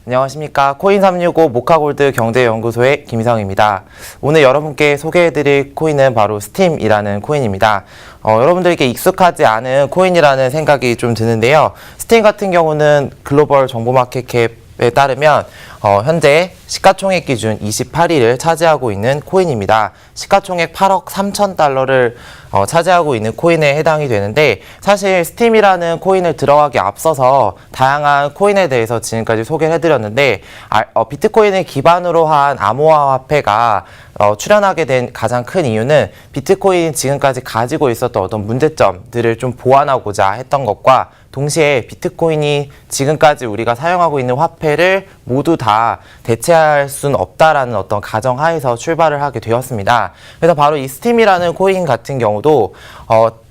안녕하십니까. 코인365 모카골드 경제연구소의 김희성입니다. 오늘 여러분께 소개해드릴 코인은 바로 스팀이라는 코인입니다. 여러분들에게 익숙하지 않은 코인이라는 생각이 좀 드는데요. 스팀 같은 경우는 글로벌 정보마켓캡에 따르면 현재 시가총액 기준 28위를 차지하고 있는 코인입니다. 시가총액 8억 3천 달러를 차지하고 있는 코인에 해당이 되는데, 사실 스팀이라는 코인을 들어가기 앞서서 다양한 코인에 대해서 지금까지 소개를 해드렸는데, 비트코인을 기반으로 한 암호화 화폐가 출현하게 된 가장 큰 이유는 비트코인이 지금까지 가지고 있었던 어떤 문제점들을 좀 보완하고자 했던 것과 동시에 비트코인이 지금까지 우리가 사용하고 있는 화폐를 모두 다 대체할 수는 없다라는 어떤 가정하에서 출발을 하게 되었습니다. 그래서 바로 이 스팀이라는 코인 같은 경우도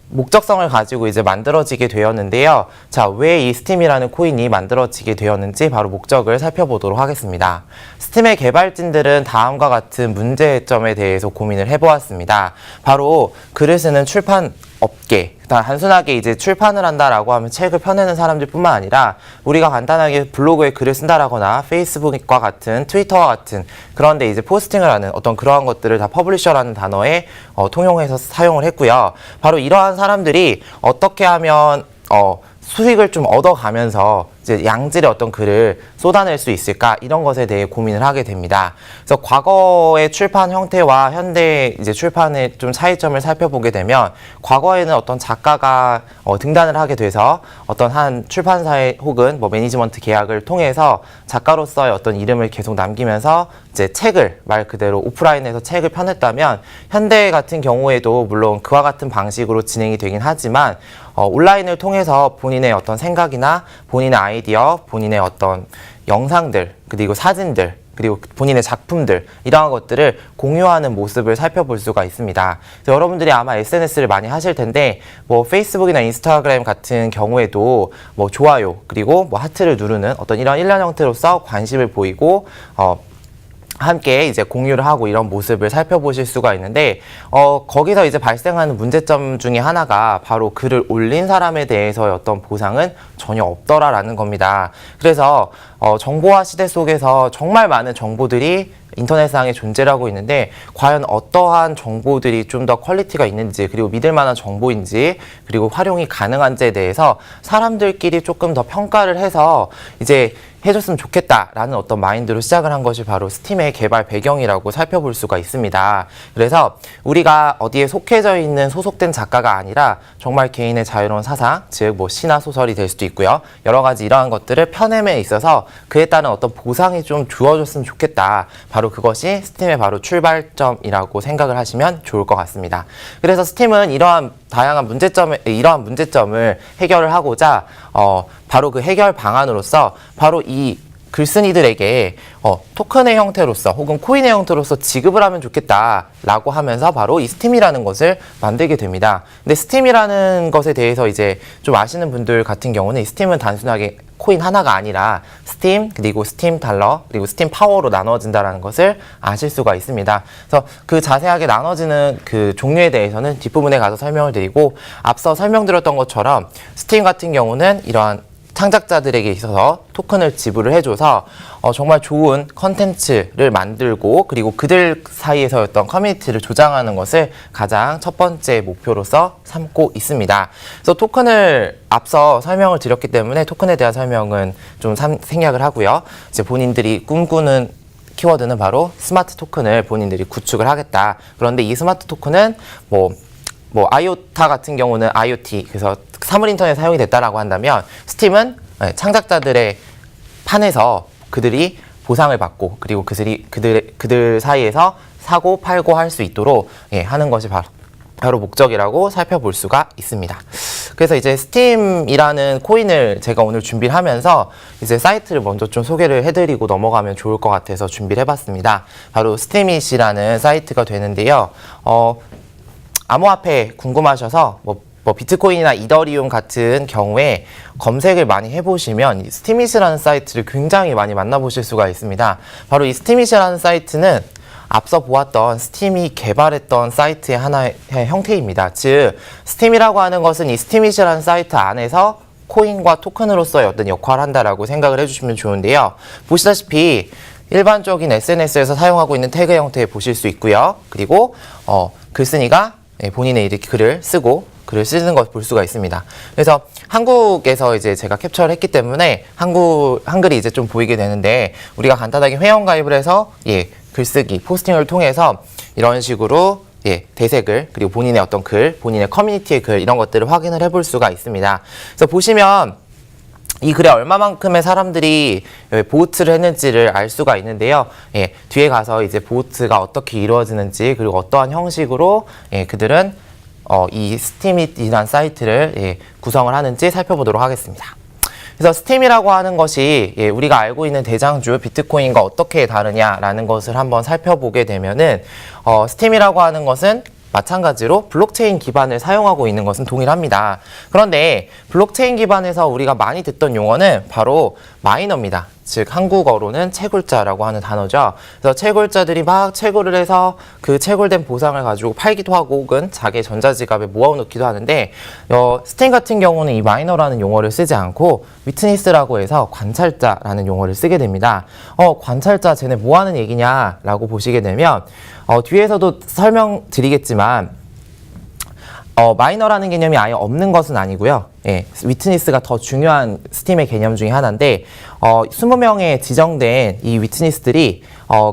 목적성을 가지고 이제 만들어지게 되었는데요. 자, 왜 이 스팀이라는 코인이 만들어지게 되었는지 바로 목적을 살펴보도록 하겠습니다. 스팀의 개발진들은 다음과 같은 문제점에 대해서 고민을 해보았습니다. 바로 글을 쓰는 출판 업계, 단순하게 이제 출판을 한다라고 하면 책을 펴내는 사람들 뿐만 아니라 우리가 간단하게 블로그에 글을 쓴다라거나 페이스북과 같은 트위터와 같은 그런데 이제 포스팅을 하는 어떤 그러한 것들을 다 퍼블리셔라는 단어에 통용해서 사용을 했고요. 바로 이러한 사람들이 어떻게 하면 수익을 좀 얻어가면서 이제 양질의 어떤 글을 쏟아낼 수 있을까, 이런 것에 대해 고민을 하게 됩니다. 그래서 과거의 출판 형태와 현대 이제 출판의 좀 차이점을 살펴보게 되면, 과거에는 어떤 작가가 등단을 하게 돼서 어떤 한 출판사의 혹은 뭐 매니지먼트 계약을 통해서 작가로서의 어떤 이름을 계속 남기면서 이제 책을 말 그대로 오프라인에서 책을 펴냈다면, 현대 같은 경우에도 물론 그와 같은 방식으로 진행이 되긴 하지만 온라인을 통해서 본인의 어떤 생각이나 본인의 아이디어, 본인의 어떤 영상들, 그리고 사진들, 그리고 본인의 작품들, 이러한 것들을 공유하는 모습을 살펴볼 수가 있습니다. 그래서 여러분들이 아마 SNS를 많이 하실 텐데, 뭐 페이스북이나 인스타그램 같은 경우에도 뭐 좋아요, 그리고 뭐 하트를 누르는 어떤 이런 일련 형태로서 관심을 보이고 함께 이제 공유를 하고 이런 모습을 살펴보실 수가 있는데, 거기서 이제 발생하는 문제점 중에 하나가 바로 글을 올린 사람에 대해서의 어떤 보상은 전혀 없더라라는 겁니다. 그래서 정보화 시대 속에서 정말 많은 정보들이 인터넷상에 존재를 하고 있는데, 과연 어떠한 정보들이 좀 더 퀄리티가 있는지, 그리고 믿을 만한 정보인지, 그리고 활용이 가능한지에 대해서 사람들끼리 조금 더 평가를 해서 이제 해줬으면 좋겠다라는 어떤 마인드로 시작을 한 것이 바로 스팀의 개발 배경이라고 살펴볼 수가 있습니다. 그래서 우리가 어디에 속해져 있는 소속된 작가가 아니라 정말 개인의 자유로운 사상, 즉 뭐 시나 소설이 될 수도 있고요. 여러 가지 이러한 것들을 펴냄에 있어서 그에 따른 어떤 보상이 좀 주어졌으면 좋겠다. 바로 그것이 스팀의 바로 출발점이라고 생각을 하시면 좋을 것 같습니다. 그래서 스팀은 이러한 문제점을 해결을 하고자 바로 그 해결 방안으로서 바로 이 글쓴이들에게 토큰의 형태로서 혹은 코인의 형태로서 지급을 하면 좋겠다라고 하면서 바로 이 스팀이라는 것을 만들게 됩니다. 근데 스팀이라는 것에 대해서 이제 좀 아시는 분들 같은 경우는 이 스팀은 단순하게 코인 하나가 아니라 스팀, 그리고 스팀 달러, 그리고 스팀 파워로 나눠진다는 것을 아실 수가 있습니다. 그래서 그 자세하게 나눠지는 그 종류에 대해서는 뒷부분에 가서 설명을 드리고, 앞서 설명드렸던 것처럼 스팀 같은 경우는 이러한 창작자들에게 있어서 토큰을 지불을 해줘서 정말 좋은 컨텐츠를 만들고, 그리고 그들 사이에서 어떤 커뮤니티를 조장하는 것을 가장 첫 번째 목표로서 삼고 있습니다. 그래서 토큰을 앞서 설명을 드렸기 때문에 토큰에 대한 설명은 좀 생략을 하고요. 이제 본인들이 꿈꾸는 키워드는 바로 스마트 토큰을 본인들이 구축을 하겠다. 그런데 이 스마트 토큰은 뭐 아이오타 같은 경우는 IoT, 그래서 사물 인터넷 사용이 됐다라고 한다면, 스팀은 창작자들의 판에서 그들이 보상을 받고, 그리고 그들 사이에서 사고 팔고 할 수 있도록 하는 것이 바로 목적이라고 살펴볼 수가 있습니다. 그래서 이제 스팀이라는 코인을 제가 오늘 준비를 하면서 이제 사이트를 먼저 좀 소개를 해드리고 넘어가면 좋을 것 같아서 준비를 해봤습니다. 바로 스팀잇이라는 사이트가 되는데요. 암호화폐 궁금하셔서 뭐 비트코인이나 이더리움 같은 경우에 검색을 많이 해보시면 이 스팀잇이라는 사이트를 굉장히 많이 만나보실 수가 있습니다. 바로 이 스팀잇이라는 사이트는 앞서 보았던 스팀이 개발했던 사이트의 하나의 형태입니다. 즉, 스팀이라고 하는 것은 이 스팀잇이라는 사이트 안에서 코인과 토큰으로서의 어떤 역할을 한다라고 생각을 해주시면 좋은데요. 보시다시피 일반적인 SNS에서 사용하고 있는 태그 형태 보실 수 있고요. 그리고 글쓴이가 본인의 이렇게 글을 쓰고 글을 쓰는 것 볼 수가 있습니다. 그래서 한국에서 이제 제가 캡처를 했기 때문에 한글이 이제 좀 보이게 되는데, 우리가 간단하게 회원 가입을 해서 글쓰기, 포스팅을 통해서 이런 식으로 대색을, 그리고 본인의 어떤 글, 본인의 커뮤니티의 글, 이런 것들을 확인을 해볼 수가 있습니다. 그래서 보시면 이 글에 얼마만큼의 사람들이 보트를 했는지를 알 수가 있는데요. 뒤에 가서 이제 보트가 어떻게 이루어지는지, 그리고 어떠한 형식으로 그들은 이 스팀잇이라는 사이트를 구성을 하는지 살펴보도록 하겠습니다. 그래서 스팀이라고 하는 것이 우리가 알고 있는 대장주 비트코인과 어떻게 다르냐라는 것을 한번 살펴보게 되면은, 스팀이라고 하는 것은 마찬가지로 블록체인 기반을 사용하고 있는 것은 동일합니다. 그런데 블록체인 기반에서 우리가 많이 듣던 용어는 바로 마이너입니다. 즉 한국어로는 채굴자라고 하는 단어죠. 그래서 채굴자들이 막 채굴을 해서 그 채굴된 보상을 가지고 팔기도 하고 혹은 자기 전자지갑에 모아놓기도 하는데, 스팀 같은 경우는 이 마이너라는 용어를 쓰지 않고 위트니스라고 해서 관찰자라는 용어를 쓰게 됩니다. 관찰자 쟤네 뭐 하는 얘기냐라고 보시게 되면 뒤에서도 설명드리겠지만 마이너라는 개념이 아예 없는 것은 아니고요. 위트니스가 더 중요한 스팀의 개념 중에 하나인데, 20명의 지정된 이 위트니스들이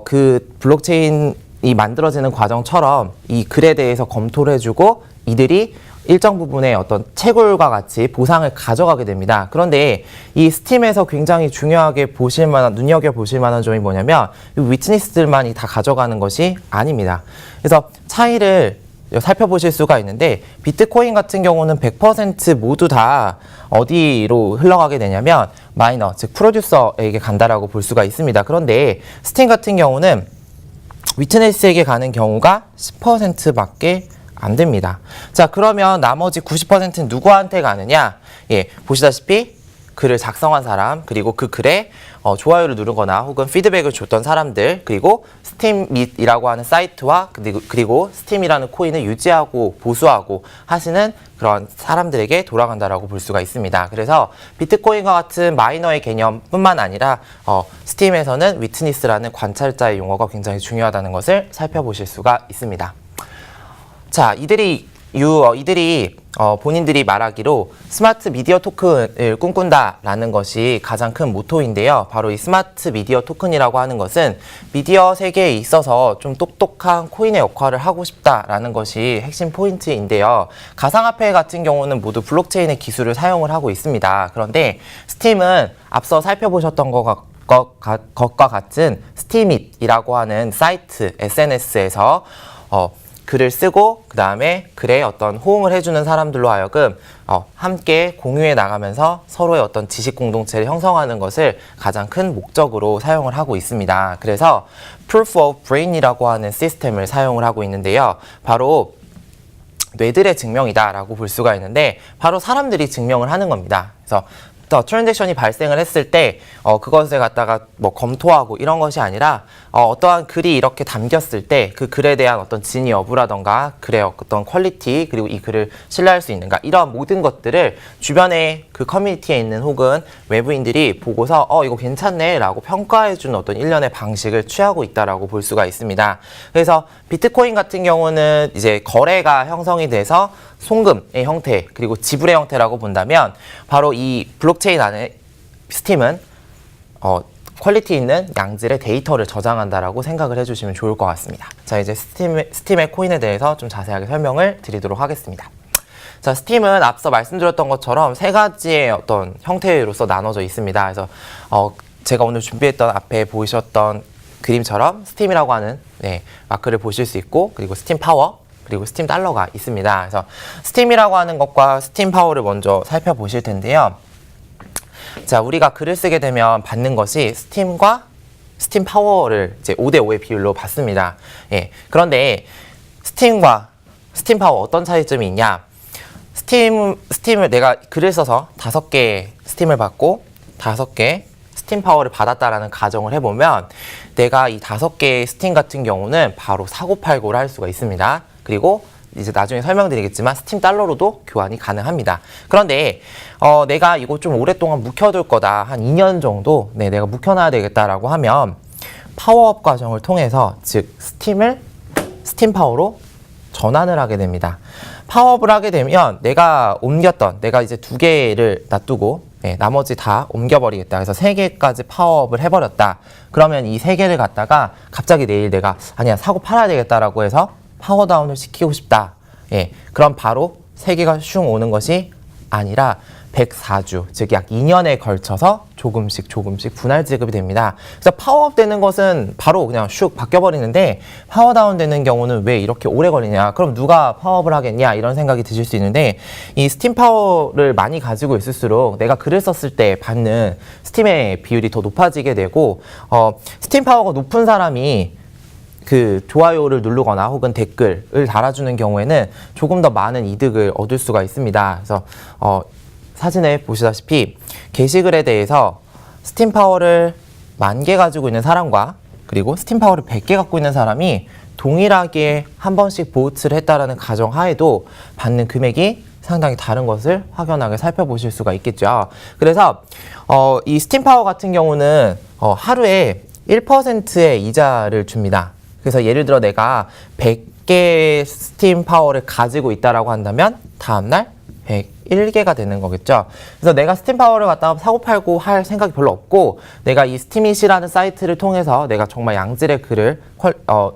그 블록체인이 만들어지는 과정처럼 이 글에 대해서 검토를 해주고 이들이 일정 부분의 어떤 채굴과 같이 보상을 가져가게 됩니다. 그런데 이 스팀에서 굉장히 중요하게 눈여겨보실 만한 점이 뭐냐면, 이 위트니스들만이 다 가져가는 것이 아닙니다. 그래서 차이를 살펴보실 수가 있는데, 비트코인 같은 경우는 100% 모두 다 어디로 흘러가게 되냐면 마이너, 즉 프로듀서에게 간다라고 볼 수가 있습니다. 그런데 스팀 같은 경우는 위트니스에게 가는 경우가 10%밖에 안 됩니다. 자, 그러면 나머지 90%는 누구한테 가느냐? 보시다시피 글을 작성한 사람, 그리고 그 글에 좋아요를 누르거나 혹은 피드백을 줬던 사람들, 그리고 스팀잇이라고 하는 사이트와 그리고 스팀이라는 코인을 유지하고 보수하고 하시는 그런 사람들에게 돌아간다라고 볼 수가 있습니다. 그래서 비트코인과 같은 마이너의 개념뿐만 아니라 스팀에서는 위트니스라는 관찰자의 용어가 굉장히 중요하다는 것을 살펴보실 수가 있습니다. 자, 이들이 본인들이 말하기로 스마트 미디어 토큰을 꿈꾼다라는 것이 가장 큰 모토인데요. 바로 이 스마트 미디어 토큰이라고 하는 것은 미디어 세계에 있어서 좀 똑똑한 코인의 역할을 하고 싶다라는 것이 핵심 포인트인데요. 가상화폐 같은 경우는 모두 블록체인의 기술을 사용을 하고 있습니다. 그런데 스팀은 앞서 살펴보셨던 것과 같은 스팀잇이라고 하는 사이트, SNS에서 글을 쓰고 그 다음에 글에 어떤 호응을 해주는 사람들로 하여금 함께 공유해 나가면서 서로의 어떤 지식 공동체를 형성하는 것을 가장 큰 목적으로 사용을 하고 있습니다. 그래서 Proof of Brain이라고 하는 시스템을 사용을 하고 있는데요. 바로 뇌들의 증명이다라고 볼 수가 있는데, 바로 사람들이 증명을 하는 겁니다. 그래서 트랜잭션이 발생을 했을 때 그것을 갖다가 뭐 검토하고 이런 것이 아니라 어떠한 글이 이렇게 담겼을 때 그 글에 대한 어떤 진위 여부라던가 글의 어떤 퀄리티, 그리고 이 글을 신뢰할 수 있는가, 이런 모든 것들을 주변에 그 커뮤니티에 있는 혹은 외부인들이 보고서 이거 괜찮네 라고 평가해주는 어떤 일련의 방식을 취하고 있다라고 볼 수가 있습니다. 그래서 비트코인 같은 경우는 이제 거래가 형성이 돼서 송금의 형태, 그리고 지불의 형태라고 본다면, 바로 이 블록체인 안에 스팀은 퀄리티 있는 양질의 데이터를 저장한다라고 생각을 해주시면 좋을 것 같습니다. 자, 이제 스팀의 코인에 대해서 좀 자세하게 설명을 드리도록 하겠습니다. 자, 스팀은 앞서 말씀드렸던 것처럼 세 가지의 어떤 형태로서 나눠져 있습니다. 그래서 제가 오늘 준비했던 앞에 보이셨던 그림처럼 스팀이라고 하는 마크를 보실 수 있고, 그리고 스팀 파워, 그리고 스팀 달러가 있습니다. 그래서 스팀이라고 하는 것과 스팀 파워를 먼저 살펴보실 텐데요. 자, 우리가 글을 쓰게 되면 받는 것이 스팀과 스팀 파워를 이제 5대5의 비율로 받습니다. 그런데 스팀과 스팀 파워 어떤 차이점이 있냐? 스팀을 내가 글을 써서 5개 스팀을 받고 5개 스팀 파워를 받았다라는 가정을 해보면, 내가 이 5개의 스팀 같은 경우는 바로 사고팔고를 할 수가 있습니다. 그리고 이제 나중에 설명드리겠지만 스팀 달러로도 교환이 가능합니다. 그런데 내가 이거 좀 오랫동안 묵혀둘 거다. 한 2년 정도 내가 묵혀놔야 되겠다라고 하면 파워업 과정을 통해서 즉 스팀 파워로 전환을 하게 됩니다. 파워업을 하게 되면 내가 이제 2개를 놔두고 나머지 다 옮겨버리겠다. 그래서 3개까지 파워업을 해버렸다. 그러면 이 3개를 갖다가 갑자기 내일 내가 아니야 사고 팔아야 되겠다라고 해서 파워다운을 시키고 싶다. 그럼 바로 3개가 슝 오는 것이 아니라 104주, 즉 약 2년에 걸쳐서 조금씩 분할 지급이 됩니다. 그래서 파워업 되는 것은 바로 그냥 슉 바뀌어버리는데 파워다운 되는 경우는 왜 이렇게 오래 걸리냐? 그럼 누가 파워업을 하겠냐? 이런 생각이 드실 수 있는데 이 스팀 파워를 많이 가지고 있을수록 내가 글을 썼을 때 받는 스팀의 비율이 더 높아지게 되고 스팀 파워가 높은 사람이 그 좋아요를 누르거나 혹은 댓글을 달아주는 경우에는 조금 더 많은 이득을 얻을 수가 있습니다. 그래서 사진에 보시다시피 게시글에 대해서 스팀 파워를 10,000개 가지고 있는 사람과 그리고 스팀 파워를 100개 갖고 있는 사람이 동일하게 한 번씩 보트를 했다라는 가정하에도 받는 금액이 상당히 다른 것을 확연하게 살펴보실 수가 있겠죠. 그래서 이 스팀 파워 같은 경우는 하루에 1%의 이자를 줍니다. 그래서 예를 들어 내가 100개 스팀 파워를 가지고 있다라고 한다면 다음날 101개가 되는 거겠죠. 그래서 내가 스팀 파워를 갖다가 사고 팔고 할 생각이 별로 없고 내가 이 스팀잇이라는 사이트를 통해서 내가 정말 양질의 글을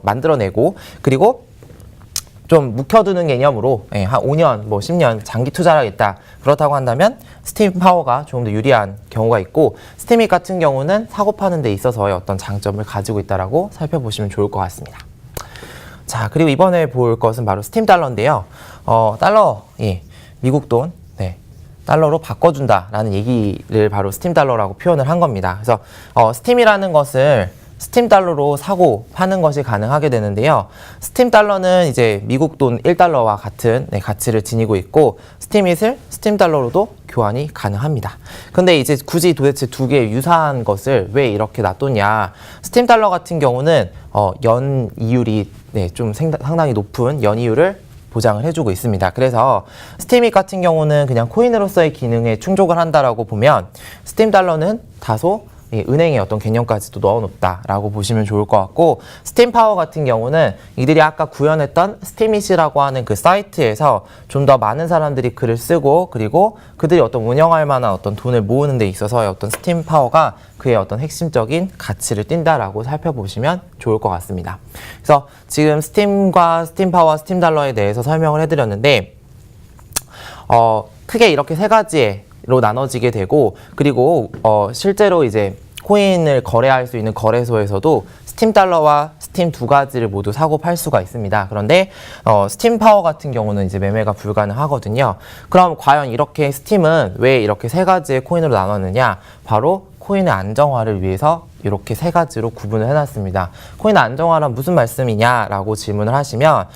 만들어내고 그리고 좀 묵혀두는 개념으로 한 5년, 10년 장기 투자를 하겠다. 그렇다고 한다면 스팀 파워가 조금 더 유리한 경우가 있고 스팀잇 같은 경우는 사고 파는 데 있어서의 어떤 장점을 가지고 있다라고 살펴보시면 좋을 것 같습니다. 자, 그리고 이번에 볼 것은 바로 스팀 달러인데요. 달러, 미국 돈, 달러로 바꿔준다라는 얘기를 바로 스팀 달러라고 표현을 한 겁니다. 그래서 스팀이라는 것을 스팀 달러로 사고 파는 것이 가능하게 되는데요. 스팀 달러는 이제 미국 돈 1달러와 같은 가치를 지니고 있고 스팀잇을 스팀 달러로도 교환이 가능합니다. 근데 이제 굳이 도대체 2개의 유사한 것을 왜 이렇게 놔뒀냐. 스팀 달러 같은 경우는 연 이율이 좀 상당히 높은 연 이율을 보장을 해주고 있습니다. 그래서 스팀잇 같은 경우는 그냥 코인으로서의 기능에 충족을 한다라고 보면 스팀 달러는 다소 은행의 어떤 개념까지도 넣어놓다라고 보시면 좋을 것 같고 스팀 파워 같은 경우는 이들이 아까 구현했던 스팀잇이라고 하는 그 사이트에서 좀 더 많은 사람들이 글을 쓰고 그리고 그들이 어떤 운영할 만한 어떤 돈을 모으는 데 있어서의 어떤 스팀 파워가 그의 어떤 핵심적인 가치를 띈다라고 살펴보시면 좋을 것 같습니다. 그래서 지금 스팀과 스팀 파워, 스팀 달러에 대해서 설명을 해드렸는데 크게 이렇게 3가지로 나눠지게 되고 그리고 실제로 이제 코인을 거래할 수 있는 거래소에서도 스팀 달러와 스팀 2가지를 모두 사고 팔 수가 있습니다. 그런데 스팀 파워 같은 경우는 이제 매매가 불가능하거든요. 그럼 과연 이렇게 스팀은 왜 이렇게 3가지의 코인으로 나눴느냐? 바로 코인의 안정화를 위해서 이렇게 3가지로 구분을 해놨습니다. 코인 안정화란 무슨 말씀이냐라고 질문을 하시면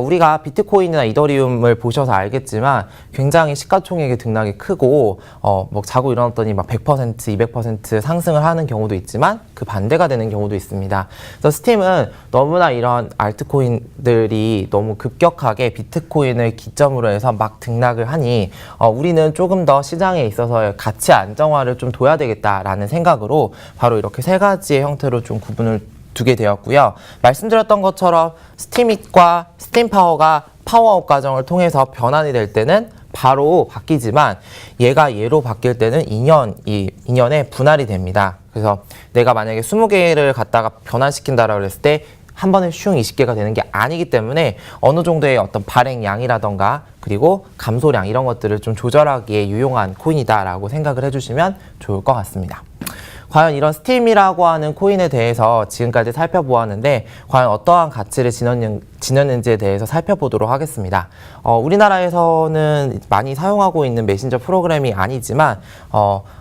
우리가 비트코인이나 이더리움을 보셔서 알겠지만 굉장히 시가총액의 등락이 크고 뭐 자고 일어났더니 막 100%, 200% 상승을 하는 경우도 있지만 그 반대가 되는 경우도 있습니다. 그래서 스팀은 너무나 이런 알트코인들이 너무 급격하게 비트코인을 기점으로 해서 막 등락을 하니 우리는 조금 더 시장에 있어서 가치 안정화를 좀 둬야 되겠다라는 생각으로 바로 이렇게 3가지의 형태로 좀 구분을 두게 되었고요. 말씀드렸던 것처럼 스팀잇과 스팀 파워가 파워업 과정을 통해서 변환이 될 때는 바로 바뀌지만 얘가 얘로 바뀔 때는 2년에 분할이 됩니다. 그래서 내가 만약에 20개를 갖다가 변환시킨다라고 했을 때 한 번에 슝 20개가 되는 게 아니기 때문에 어느 정도의 어떤 발행량이라던가 그리고 감소량 이런 것들을 좀 조절하기에 유용한 코인이다라고 생각을 해주시면 좋을 것 같습니다. 과연 이런 스팀이라고 하는 코인에 대해서 지금까지 살펴보았는데 과연 어떠한 가치를 지녔는지에 대해서 살펴보도록 하겠습니다. 우리나라에서는 많이 사용하고 있는 메신저 프로그램이 아니지만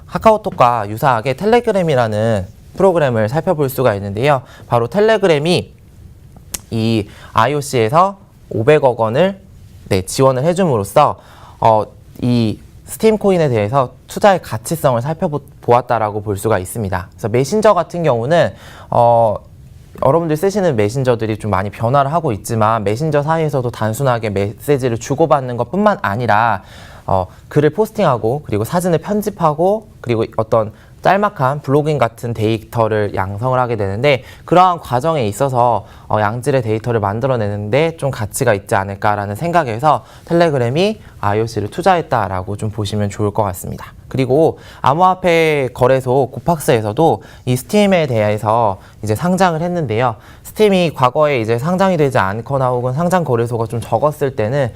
카카오톡과 유사하게 텔레그램이라는 프로그램을 살펴볼 수가 있는데요. 바로 텔레그램이 이 iOC에서 500억 원을 지원을 해줌으로써 이 스팀 코인에 대해서 투자의 가치성을 살펴보았다라고 볼 수가 있습니다. 그래서 메신저 같은 경우는 여러분들 쓰시는 메신저들이 좀 많이 변화를 하고 있지만 메신저 사이에서도 단순하게 메시지를 주고받는 것뿐만 아니라 글을 포스팅하고 그리고 사진을 편집하고 그리고 어떤 짤막한 블로깅 같은 데이터를 양성을 하게 되는데 그러한 과정에 있어서 양질의 데이터를 만들어내는데 좀 가치가 있지 않을까라는 생각에서 텔레그램이 IOC를 투자했다라고 좀 보시면 좋을 것 같습니다. 그리고 암호화폐 거래소 코팍스에서도 이 스팀에 대해서 이제 상장을 했는데요. 스팀이 과거에 이제 상장이 되지 않거나 혹은 상장 거래소가 좀 적었을 때는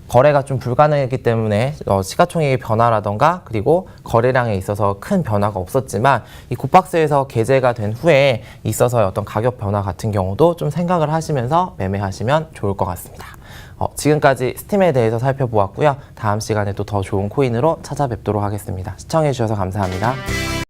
거래가 좀 불가능했기 때문에 시가총액의 변화라던가 그리고 거래량에 있어서 큰 변화가 없었지만 이 코팍스에서 게재가 된 후에 있어서 어떤 가격 변화 같은 경우도 좀 생각을 하시면서 매매하시면 좋을 것 같습니다. 지금까지 스팀에 대해서 살펴보았고요. 다음 시간에 또 더 좋은 코인으로 찾아뵙도록 하겠습니다. 시청해주셔서 감사합니다.